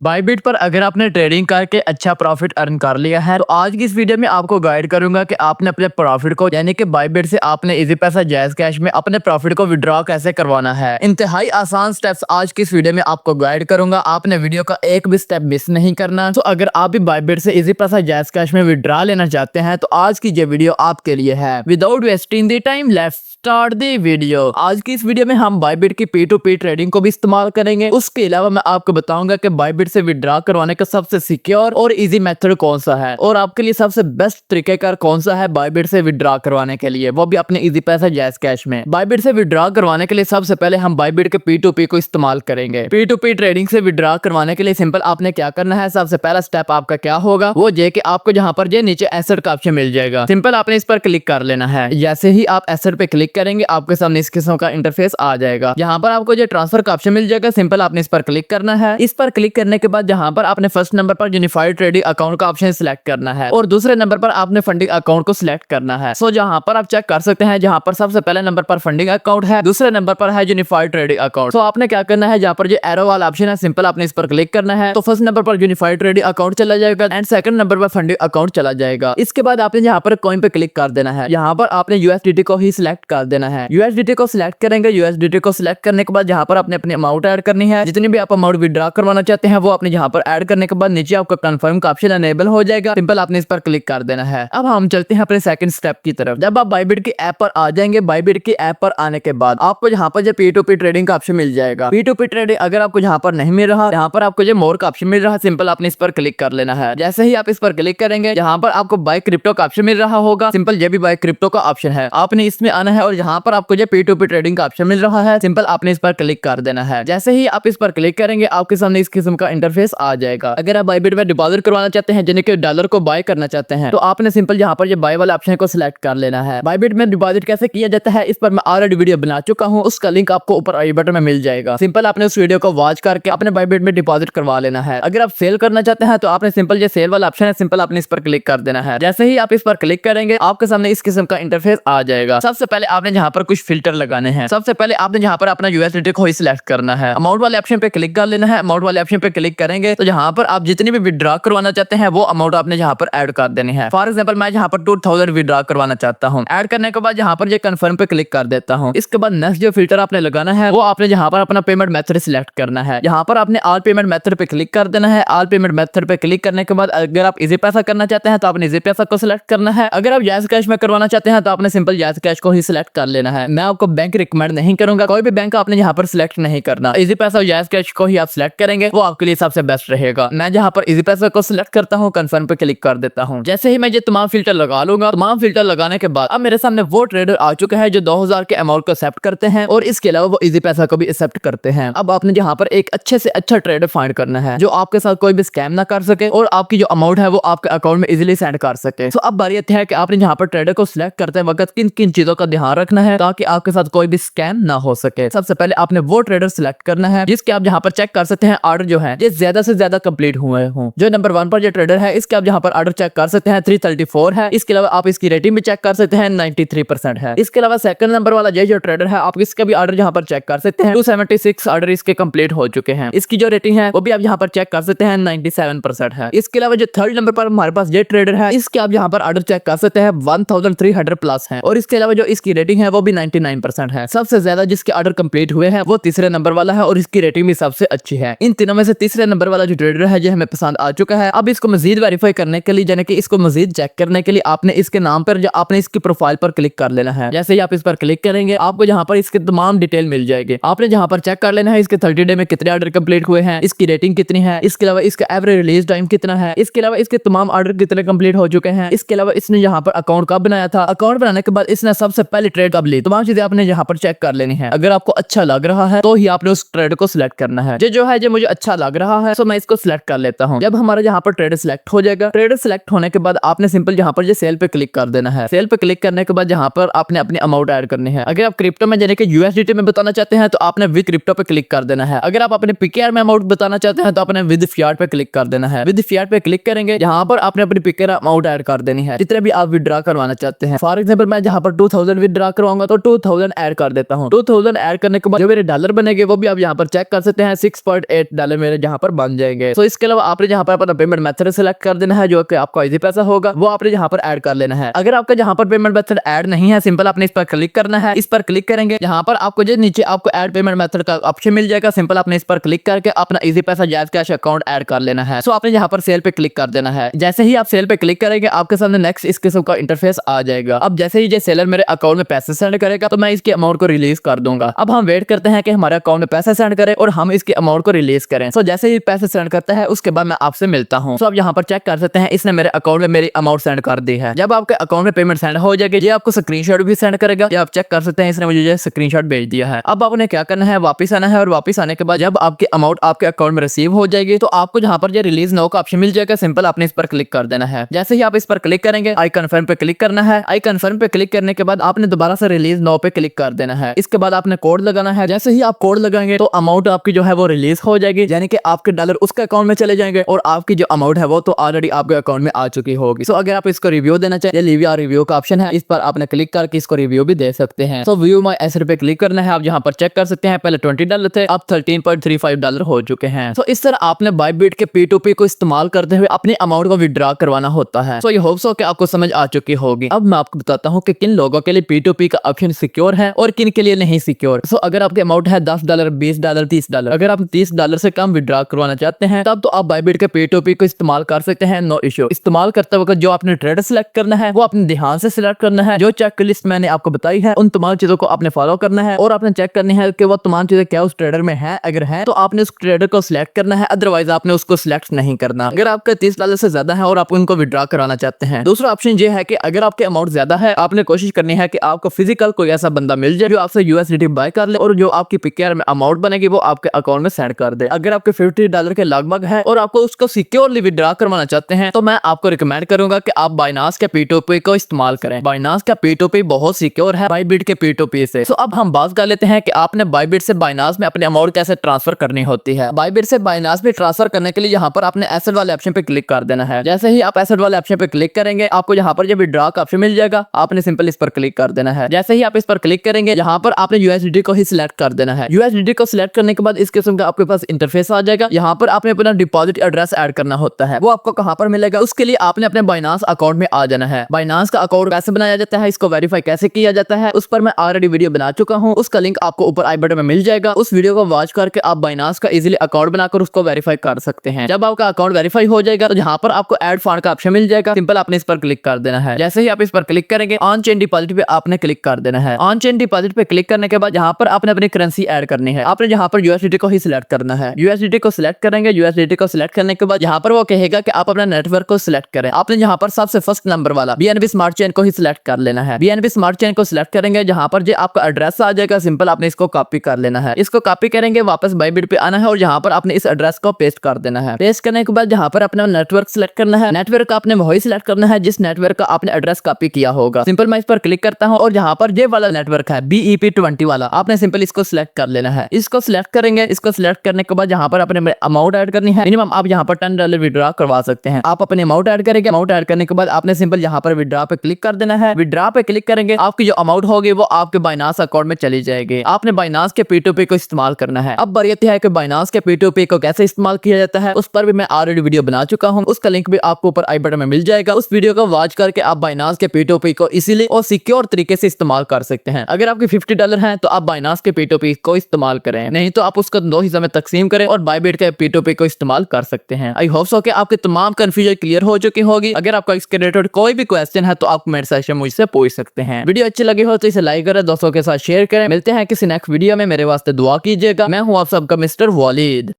Bybit पर अगर आपने ट्रेडिंग करके अच्छा प्रॉफिट अर्न कर लिया है तो आज की इस वीडियो में आपको गाइड करूंगा कि आपने अपने प्रॉफिट को यानी कि बाइबिट से आपने इजी पैसा जायज कैश में अपने प्रॉफिट को विड्रॉ कैसे करवाना है। इंतहाई आसान स्टेप्स आज की इस वीडियो में आपको गाइड करूंगा। आपने वीडियो का एक भी स्टेप मिस नहीं करना। तो अगर आप भी बाइबिट से इजी पैसा जायज कैश में विड्रॉ लेना चाहते हैं तो आज की ये वीडियो आपके लिए है। Without wasting the time let's start the video. आज की इस वीडियो में हम बाइबिट की P2P ट्रेडिंग को भी इस्तेमाल करेंगे। उसके अलावा मैं आपको बताऊंगा कि बाइबिट से विड्रॉ करवाने का सबसे सिक्योर और इजी मेथड कौन सा है और आपके लिए सबसे बेस्ट तरीकेकार कौन सा है बाइबिट से विड्रॉ करवाने के लिए, वो भी अपने इजी पैसा जायज कैश में। बाइबिट से विड्रॉ करवाने के लिए सबसे पहले हम बाइबिट के P2P को इस्तेमाल करेंगे। P2P ट्रेडिंग से विड्रॉ करवाने के लिए सिंपल आपने क्या करना है, सबसे पहला स्टेप आपका क्या होगा वो ये कि आपको जहां पर ये नीचे एसेट का ऑप्शन मिल जाएगा, सिंपल आपने इस पर क्लिक कर लेना है। जैसे ही आप एसेट पे क्लिक करेंगे आपके सामने इस किस्म का इंटरफेस आ जाएगा। यहाँ पर आपको जो ट्रांसफर का ऑप्शन मिल जाएगा, सिंपल आपने इस पर क्लिक करना है। इस पर क्लिक करने के बाद यहाँ पर आपने फर्स्ट नंबर पर यूनिफाइड ट्रेडिंग अकाउंट का ऑप्शन सिलेक्ट करना है और दूसरे नंबर पर आपने फंडिंग अकाउंट को सिलेक्ट करना है। सो जहाँ पर आप चेक कर सकते हैं, जहाँ पर सबसे पहले नंबर पर फंडिंग अकाउंट है, दूसरे नंबर पर है यूनिफाइड ट्रेडिंग अकाउंट। तो आपने क्या करना है, जहाँ पर जो एरो वाला ऑप्शन है सिंपल आपने इस पर क्लिक करना है। तो फर्स्ट नंबर पर यूनिफाइड ट्रेडिंग अकाउंट चला जाएगा एंड सेकंड नंबर पर फंडिंग अकाउंट चला जाएगा। इसके बाद आपने यहाँ पर कॉइन पे क्लिक कर देना है। यहाँ पर आपने यूएसडीटी को ही सिलेक्ट कर देना है। यूएसडीटी को सिलेक्ट करेंगे। यूएसडीटी को सिलेक्ट करने के बाद यहाँ पर आपने अपनी अमाउंट ऐड करनी है। जितनी भी आप अमाउंट विड्रॉ करवाना चाहते हैं वो आपने यहाँ पर ऐड करने के बाद नीचे आपका कंफर्म का ऑप्शन अनेबल हो जाएगा। सिंपल आपने इस पर क्लिक कर देना है। अब हम चलते हैं अपने सेकंड स्टेप की तरफ। जब आप बाइबिट की ऐप पर आ जाएंगे, बाइबिट की ऐप पर आने के बाद आपको यहाँ पर जो P2P ट्रेडिंग का ऑप्शन मिल जाएगा। P2P ट्रेडिंग अगर आपको यहाँ पर नहीं मिल रहा, यहाँ पर आपको जो मोर का ऑप्शन मिल रहा है, सिंपल आपने इस पर क्लिक कर लेना है। जैसे ही आप इस पर क्लिक करेंगे, यहाँ पर आपको बाय क्रिप्टो का ऑप्शन मिल रहा होगा, सिंपल ये भी बाय क्रिप्टो का ऑप्शन है, आपने इसमें आना है और यहाँ पर आपको जो P2P ट्रेडिंग का ऑप्शन मिल रहा है, सिंपल आपने इस पर क्लिक कर देना है। जैसे ही आप इस पर क्लिक करेंगे आपके सामने इस किस्म का इंटरफेस आ जाएगा। अगर आप बाइबिट में डिपॉजिट करवाना चाहते हैं, यानी कि डॉलर को बाय करना चाहते हैं, तो आपने सिंपल यहाँ पर ये बाय वाला ऑप्शन को सिलेक्ट कर लेना है। बाइबिट में डिपॉजिट कैसे किया जाता है इस पर मैं ऑलरेडी वीडियो बना चुका हूँ, उसका लिंक आपको ऊपर आई बटन में मिल जाएगा। सिंपल आपने उस वीडियो को वॉच करके अपने बाइबिट में डिपॉजिट करवा लेना है। अगर आप सेल करना चाहते हैं तो आपने सिंपल ये सेल वाला ऑप्शन है, सिंपल आपने इस पर क्लिक कर देना है। जैसे ही आप इस पर क्लिक करेंगे आपके सामने इस किस्म का इंटरफेस आ जाएगा। सबसे पहले आपने यहाँ पर कुछ फिल्टर लगाने हैं। सबसे पहले आपने यहाँ पर अपना यूएसडीटी को ही सिलेक्ट करना है। अमाउंट वाले ऑप्शन पे क्लिक कर लेना है। अमाउंट वाले ऑप्शन पे क्लिक करेंगे तो यहाँ पर आप जितनी भी विड्रॉ करवाना चाहते हैं वो अमाउंट आपने यहाँ पर ऐड कर देनी है। फॉर एग्जांपल मैं यहाँ पर 2000 विड्रॉ करवाना चाहता हूँ। ऐड करने के बाद यहाँ पर ये कंफर्म पे क्लिक कर देता हूँ। इसके बाद नेक्स्ट जो फिल्टर आपने लगाना है वो आपने यहाँ पर अपना पेमेंट मेथड सिलेक्ट करना है। यहाँ पर आपने ऑल पेमेंट मेथड पे क्लिक कर देना है। ऑल पेमेंट मेथड पे क्लिक करने के बाद अगर आप इजी पैसा करना चाहते हैं तो आपने इजी पैसा को सिलेक्ट करना है। अगर आप जायज कैश में करवाना चाहते हैं तो आपने सिंपल जायज कैश को ही सिलेक्ट कर लेना है। मैं आपको बैंक रिकमेंड नहीं करूंगा, कोई भी बैंक आपने यहाँ पर सिलेक्ट नहीं करना। इजी पैसा और जायज कैश को ही आप सिलेक्ट करेंगे, वो आपके लिए सबसे बेस्ट रहेगा। मैं यहाँ पर इजी पैसा को सिलेक्ट करता हूँ, कंफर्म पे क्लिक कर देता हूँ। जैसे ही मैं ये तमाम फिल्टर लगा लूंगा, तमाम फिल्टर लगाने के बाद अब मेरे सामने वो ट्रेडर आ चुका है जो 2000 के अमाउंट को एक्सेप्ट करते हैं और इसके अलावा वो इजी पैसा को भी एक्सेप्ट करते हैं। अब आपने यहाँ पर एक अच्छे से अच्छा ट्रेडर फाइंड करना है जो आपके साथ कोई भी स्कैम ना कर सके और आपकी जो अमाउंट है वो आपके अकाउंट में इजीली सेंड कर सके। तो अब बारी है कि आपने यहाँ पर ट्रेडर को सिलेक्ट करते वक्त किन किन चीजों का ध्यान रखना है ताकि आपके साथ कोई भी स्कैम ना हो सके। सबसे पहले आपने वो ट्रेडर सिलेक्ट करना है जिसके आप यहाँ पर चेक कर सकते हैं ऑर्डर जो है ये ज्यादा से ज्यादा कंप्लीट हुए हों। जो नंबर 1 पर जो ट्रेडर है इसके आप यहाँ पर ऑर्डर चेक कर सकते हैं 334 है। इसके अलावा आप इसकी रेटिंग भी चेक कर सकते हैं 93% है। इसके अलावा सेकंड नंबर वाला ये जो ट्रेडर है आप इसका भी ऑर्डर यहाँ पर चेक कर सकते हैं 276 ऑर्डर इसके कंप्लीट हो चुके हैं। इसकी जो रेटिंग है वो भी आप यहाँ पर चेक कर सकते हैं 97% है। इसके अलावा जो थर्ड नंबर पर हमारे पास ये ट्रेडर है इसके आप यहाँ पर ऑर्डर चेक कर सकते हैं 1300 प्लस है और इसके अलावा जो इसकी रेटिंग है वो भी 99% है। सबसे ज्यादा जिसके ऑर्डर कंप्लीट हुए हैं वो तीसरे नंबर वाला है और इसकी रेटिंग भी सबसे अच्छी है। इन तीनों में से तीसरे नंबर वाला जो ट्रेडर है जो हमें पसंद आ चुका है। अब इसको मजीद वेरीफाई करने के लिए यानी कि इसको मजीद चेक करने के लिए आपने इसके नाम पर या आपने इसकी प्रोफाइल पर क्लिक कर लेना है। जैसे ही आप इस पर क्लिक करेंगे आपको यहाँ पर इसके तमाम डिटेल मिल जाएगी। आपने यहाँ पर चेक कर लेना है इसके 30 डे में कितने ऑर्डर कंप्लीट हुए हैं, इसकी रेटिंग कितनी है, इसके अलावा इसका एवरेज रिलीज टाइम कितना है, इसके अलावा इसके तमाम ऑर्डर कितने कंप्लीट हो चुके हैं, इसके अलावा इसने यहाँ पर अकाउंट कब बनाया था, अकाउंट बनाने के बाद इसने सबसे पहले ट्रेड कब ली, तमाम चीजें आपने यहाँ पर चेक कर लेनी है। अगर आपको अच्छा लग रहा है तो ही आपने उस ट्रेड को सिलेक्ट करना है। जो है जो मुझे अच्छा लग रहा है तो मैं इसको सिलेक्ट कर लेता हूँ। जब हमारा यहाँ पर ट्रेडर सिलेक्ट हो जाएगा, ट्रेडर सिलेक्ट होने के बाद आपने सिंपल यहाँ पर सेल पे क्लिक कर देना है। सेल पे क्लिक करने के बाद यहाँ पर आपने अपनी अमाउंट ऐड करनी है। अगर आप क्रिप्टो में यानी कि यूएसडीटी में बताना चाहते हैं तो आपने विद क्रिप्टो पे क्लिक कर देना है। अगर आप अपने पीकेआर में अमाउंट बताना चाहते हैं तो आपने विद फियाट पे क्लिक कर देना है। विद फियाट पे क्लिक करेंगे, यहाँ पर आपने अपनी पीकेआर अमाउंट ऐड कर देनी है जितने भी आप विड्रॉ करवाना चाहते हैं। फॉर एग्जाम्पल मैं जहाँ पर 2000 विड्रॉ करवाऊंगा तो 2000 ऐड कर देता हूँ। 2000 ऐड करने के बाद जो मेरे डॉलर बनेंगे वो भी आप यहाँ पर चेक कर सकते हैं। 6.8 डॉलर मेरे यहाँ पर बन जाएंगे। तो इसके अलावा आपने जहाँ पर अपना पेमेंट मेथड सेलेक्ट कर देना है, जो कि आपका इजी पैसा होगा, वो आपने यहाँ पर ऐड कर लेना है। अगर आपका जहाँ पर पेमेंट मेथड ऐड नहीं है, सिंपल आपने इस पर क्लिक करना है। इस पर क्लिक करेंगे, यहाँ पर आपको जो नीचे आपको ऐड पेमेंट मेथड का ऑप्शन मिल जाएगा। सिंपल आपने इस पर क्लिक करके अपना इजी पैसा जैज़ कैश अकाउंट ऐड कर लेना है। सो आपने यहाँ पर सेल पे क्लिक कर देना है। जैसे ही आप सेल पे क्लिक करेंगे, आपके सामने नेक्स्ट इस किस्म का इंटरफेस आ जाएगा। अब जैसे ही जो सेलर मेरे अकाउंट में पैसे सेंड करेगा, तो मैं इसके अमाउंट को रिलीज कर दूंगा। अब हम वेट करते हैं कि हमारे अकाउंट में पैसे सेंड करे और हम इसके अमाउंट को रिलीज करें। सो जैसे ही पैसे सेंड करता है, उसके बाद मैं आपसे मिलता हूँ। सो आप यहाँ पर चेक कर सकते हैं, इसने मेरे अकाउंट में मेरी अमाउंट सेंड कर दी है। जब आपके अकाउंट में पेमेंट सेंड हो जाएगी, ये आपको स्क्रीनशॉट भी सेंड करेगा। ये आप चेक कर सकते हैं, इसने मुझे स्क्रीनशॉट भेज दिया है। अब आपने क्या करना है, वापस आना है और वापस आने के बाद जब आपकी अमाउंट आपके अकाउंट में रिसीव हो जाएगी, तो आपको जहाँ पर ये रिलीज नाउ का ऑप्शन मिल जाएगा। सिंपल आपने इस पर क्लिक कर देना है। जैसे ही आप इस पर क्लिक करेंगे, आई कन्फर्म पे क्लिक करना है। आई कन्फर्म पे क्लिक करने के बाद आपने दोबारा से रिलीज नाउ पे क्लिक कर देना है। इसके बाद आपने कोड लगाना है। जैसे ही आप कोड लगाएंगे, तो अमाउंट आपकी जो है वो रिलीज हो जाएगी, यानी कि आपके डॉलर उसके अकाउंट में चले जाएंगे और आपकी जो अमाउंट है वो तो ऑलरेडी आपके अकाउंट में आ चुकी होगी। सो अगर आप इसको रिव्यू देना चाहिए, लीव योर रिव्यू का ऑप्शन है, इस पर आपने क्लिक करके इसको रिव्यू भी दे सकते हैं। सो व्यू माय एसेट पे क्लिक करना है। आप यहाँ पर चेक कर सकते हैं, पहले $20 थे, अब $13.35 हो चुके हैं। तो इस तरह आपने बाइबिट के P2P को इस्तेमाल करते हुए अपने अमाउंट को विड्रॉ करवाना होता है। सो ये होप सो कि आपको समझ आ चुकी होगी। अब मैं आपको बताता हूँ कि किन लोगों के लिए P2P का ऑप्शन सिक्योर है और किन के लिए नहीं सिक्योर। सो अगर आपके अमाउंट है $10, $20, $30, अगर आप $30 से कम विड्रॉ करवाना चाहते हैं, तब तो आप बाइबिट के P2P को इस्तेमाल कर सकते हैं, नो इशू। इस्तेमाल करते वक्त जो आपने ट्रेडर सिलेक्ट करना है, वो अपने ध्यान से सिलेक्ट करना है। जो चेकलिस्ट मैंने आपको बताई है, उन तमाम चीजों को आपने फॉलो करना है और आपने चेक करनी है कि वो तमाम चीजें क्या उस ट्रेडर में है। अगर है तो आपने उस ट्रेडर को सिलेक्ट करना है, अदरवाइज आपने उसको सिलेक्ट नहीं करना। अगर आपका $30 से ज्यादा है और आप उनको विड्रॉ कराना चाहते हैं। दूसरा ऑप्शन ये है कि अगर आपके अमाउंट ज्यादा है, आपने कोशिश करनी है कि आपको फिजिकल कोई ऐसा बंदा मिल जाए जो आपसे USDT बाय कर ले और जो आपकी PKR में अमाउंट बनेगी वो आपके अकाउंट में सेंड कर दे। अगर आपके $50 के लगभग है और आपको उसको सिक्योरली विड्रॉ करवाना चाहते हैं, तो मैं आपको रिकमेंड करूंगा कि आप बाइनांस के P2P को इस्तेमाल करें। बाइनांस का P2P बहुत सिक्योर है बाइबिट के P2P से। तो अब हम बात कर लेते हैं कि आपने बाइबिट से बाइनांस में अपने अमाउंट कैसे ट्रांसफर करनी होती है। बाइबिट से बाइनांस में ट्रांसफर करने के लिए यहाँ पर आपने एसेट वाले ऑप्शन पे क्लिक कर देना है। जैसे ही आप एसेट वाले ऑप्शन पे क्लिक करेंगे, आपको यहाँ पर जब विड्रॉ का ऑप्शन मिल जाएगा, आपने सिंपल इस पर क्लिक कर देना है। जैसे ही आप इस पर क्लिक करेंगे, यहाँ पर आपने USDT को ही सिलेक्ट कर देना है। USDT को सिलेक्ट करने के बाद इस किस्म का आपके पास इंटरफेस आ जाएगा। यहाँ पर आपने अपना डिपॉजिट एड्रेस ऐड करना होता है। वो आपको कहाँ पर मिलेगा, उसके लिए आपने अपने बाइनांस अकाउंट में आ जाना है। बाइनांस का अकाउंट कैसे बनाया जाता है, इसको वेरीफाई कैसे किया जाता है, उस पर मैं ऑलरेडी वीडियो बना चुका हूँ। उसका लिंक आपको ऊपर आई बटन में मिल जाएगा। उस वीडियो को वॉच करके आप बाइनांस का इजीली अकाउंट बनाकर उसको वेरीफाई कर सकते हैं। जब आपका अकाउंट वेरीफाई हो जाएगा, तो यहाँ पर आपको ऐड फंड का ऑप्शन मिल जाएगा। सिंपल आपने इस पर क्लिक कर देना है। जैसे ही आप इस पर क्लिक करेंगे, ऑन चेन डिपॉजिट पे आपने क्लिक कर देना है। ऑन चेन डिपॉजिट पे क्लिक करने के बाद यहाँ पर आपने अपनी करेंसी ऐड करनी है। आपने यहाँ पर USDT को ही सिलेक्ट करना है। USDT को सिलेक्ट करेंगे। USDT को सिलेक्ट करने के बाद यहाँ पर वो कहेगा कि आप अपना नेटवर्क को सिलेक्ट करें। आपने यहाँ पर सबसे फर्स्ट नंबर वाला BNB स्मार्ट चेन को ही सिलेक्ट कर लेना है। BNB स्मार्ट चेन को सिलेक्ट करेंगे, जहाँ पर जो आपका एड्रेस आ जाएगा, सिंपल आपने इसको कॉपी कर लेना है। इसको कॉपी करेंगे, वापस बाइबिट पे आना है और यहाँ पर आपने इस एड्रेस को पेस्ट कर देना है। पेस्ट करने के बाद यहाँ पर अपना नेटवर्क सिलेक्ट करना है। नेटवर्क आपने वही सिलेक्ट करना है जिस नेटवर्क का आपने एड्रेस कॉपी किया होगा। सिंपल मैं इस पर क्लिक करता हूँ और यहाँ पर ये वाला नेटवर्क है BEP20 वाला, आपने सिंपल इसको सिलेक्ट कर लेना है। इसको सिलेक्ट करेंगे। इसको सिलेक्ट करने के बाद यहाँ पर अपने अमाउंट ऐड करनी है। मिनिमम आप यहाँ पर $10 विड्रॉ करवा सकते हैं। आप अपने अमाउंट ऐड करेंगे। अमाउंट ऐड करने के बाद आपने सिंपल यहाँ पर विड्रॉ पे क्लिक कर देना है। विड्रॉ पे क्लिक करेंगे, आपकी जो अमाउंट होगी वो आपके बाइनांस अकाउंट में चली जाएगी। आपने बाइनांस के P2P को इस्तेमाल करना है। अब बारी है कि बाइनांस के P2P को कैसे इस्तेमाल किया जाता है, उस पर भी मैं ऑलरेडी वीडियो बना चुका हूँ। उसका लिंक भी आपको ऊपर आई बटन में मिल जाएगा। उस वीडियो को वॉच करके आप बाइनांस के P2P को इजीली और सिक्योर तरीके से इस्तेमाल कर सकते हैं। अगर आपके $50 हैं, तो आप बाइनांस के P2P को इस्तेमाल करें, नहीं तो आप उसको 2 हिस्सों में तकसीम करें और बाइबिट के P2P को इस्तेमाल कर सकते हैं। आई होप सो कि आपके तमाम कंफ्यूजन क्लियर हो चुकी होगी। अगर आपका इसके रिलेटेड कोई भी क्वेश्चन है, तो आप कमेंट सेक्शन में मुझसे पूछ सकते हैं। वीडियो अच्छी लगी हो तो इसे लाइक करें, दोस्तों के साथ शेयर करें। मिलते हैं किसी नेक्स्ट वीडियो में। मेरे वास्ते दुआ कीजिएगा। मैं हूँ आप सबका मिस्टर वालिद।